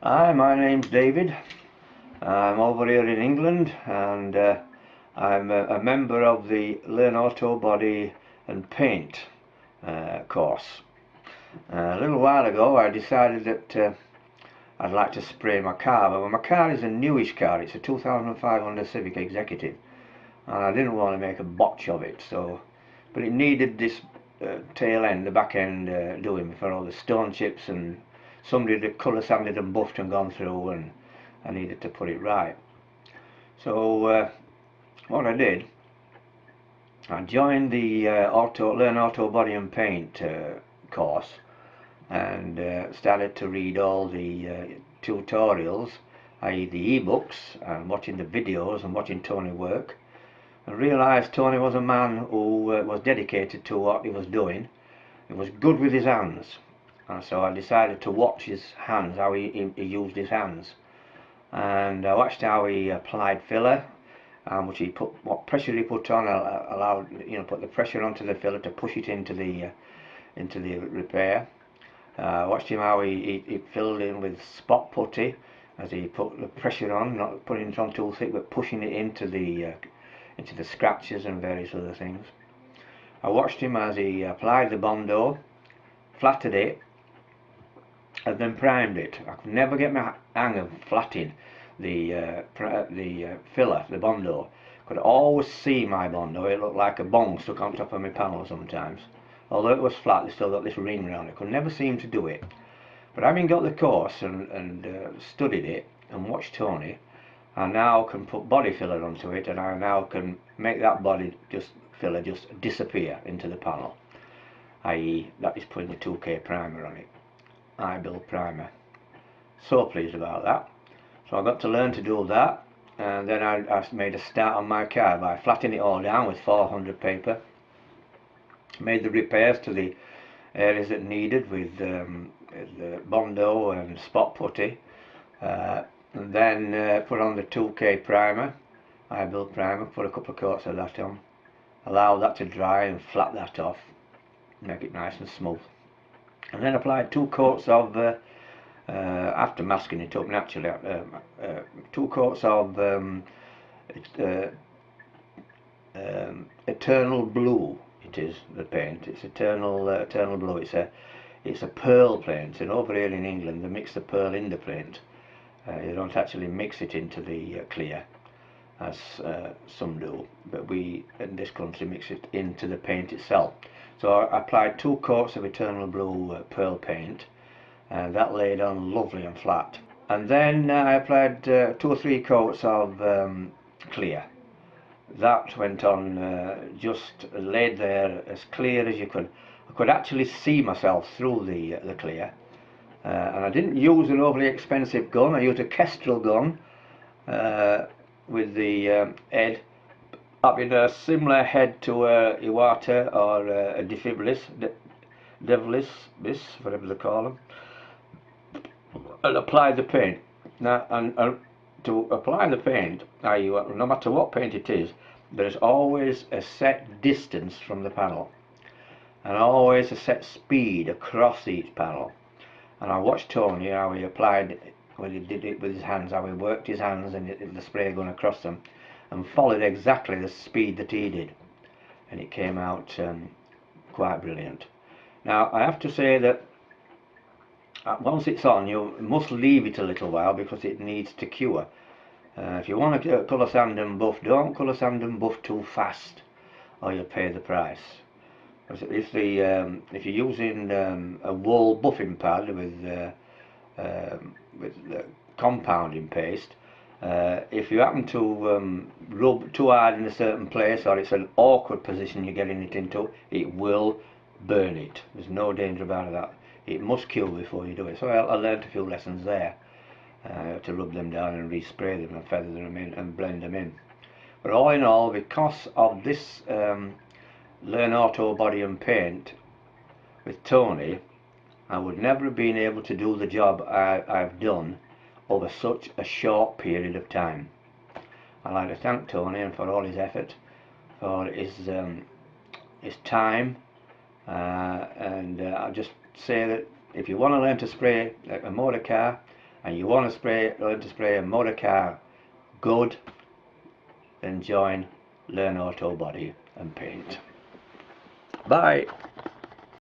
Hi, my name's David. I'm over here in England, and I'm a member of the Learn Auto Body and Paint course. A little while ago I decided that I'd like to spray my car, but my car is a newish car. It's a 2005 Honda Civic Executive, and I didn't want to make a botch of it, but it needed this tail end, the back end doing for all the stone chips, and somebody had colour sanded and buffed and gone through, and I needed to put it right. So what I did, I joined the Learn Auto Body and Paint course, and started to read all the tutorials, i.e. the e-books, and watching the videos and watching Tony work, and realised Tony was a man who was dedicated to what he was doing. He was good with his hands, and so I decided to watch his hands, how he used his hands, and I watched how he applied filler, which he put, what pressure he put on, allowed, put the pressure onto the filler to push it into the repair. I watched him how he filled in with spot putty as he put the pressure on, not putting it on too thick, but pushing it into the scratches and various other things. I watched him as he applied the Bondo, flattered it, and then primed it. I could never get my hang of flatting the filler, the Bondo. Could always see my Bondo. It looked like a bong stuck on top of my panel sometimes. Although it was flat, it still got this ring around it. Could never seem to do it. But having got the course and studied it and watched Tony, I now can put body filler onto it, and I now can make that body filler just disappear into the panel, i.e. that is putting the 2K primer on it. I build primer. So pleased about that. So I got to learn to do that, and then I made a start on my car by flattening it all down with 400 paper. Made the repairs to the areas that needed with the Bondo and spot putty, and then put on the 2K primer. I built primer, put a couple of coats of that on, allow that to dry and flat that off, make it nice and smooth, and then applied 2 coats of after masking it up naturally, 2 coats of Eternal Blue. It is the paint. It's Eternal Blue. It's a pearl paint, and over here in England they mix the pearl in the paint. You don't actually mix it into the clear, as some do, but we in this country mix it into the paint itself. So I applied 2 coats of Eternal Blue pearl paint, and that laid on lovely and flat. And then I applied 2 or 3 coats of clear. That went on just laid there as clear as you could. I could actually see myself through the clear, and I didn't use an overly expensive gun. I used a Kestrel gun with the head having a similar head to a Iwata or a Devilis, whatever they call them, and apply the paint. Now, and to apply the paint, no matter what paint it is, there's always a set distance from the panel, and always a set speed across each panel. And I watched Tony how he applied, when he did it with his hands, how he worked his hands and the spray going across them, and followed exactly the speed that he did, and it came out quite brilliant. Now I have to say that once it's on, you must leave it a little while because it needs to cure. If you want to colour sand and buff, don't colour sand and buff too fast, or you'll pay the price. If you're using a wool buffing pad with compounding paste, if you happen to rub too hard in a certain place, or it's an awkward position you're getting it into, it will burn it. There's no danger about that. It must cure before you do it. So I learned a few lessons there, to rub them down and respray them and feather them in and blend them in. But all in all, because of this Learn Auto Body and Paint with Tony, I would never have been able to do the job I've done over such a short period of time. I'd like to thank Tony and for all his effort, for his time, and I'll just say that if you want to learn to spray a motor car, and you want to learn to spray a motor car good, then join Learn Auto Body and Paint. Bye.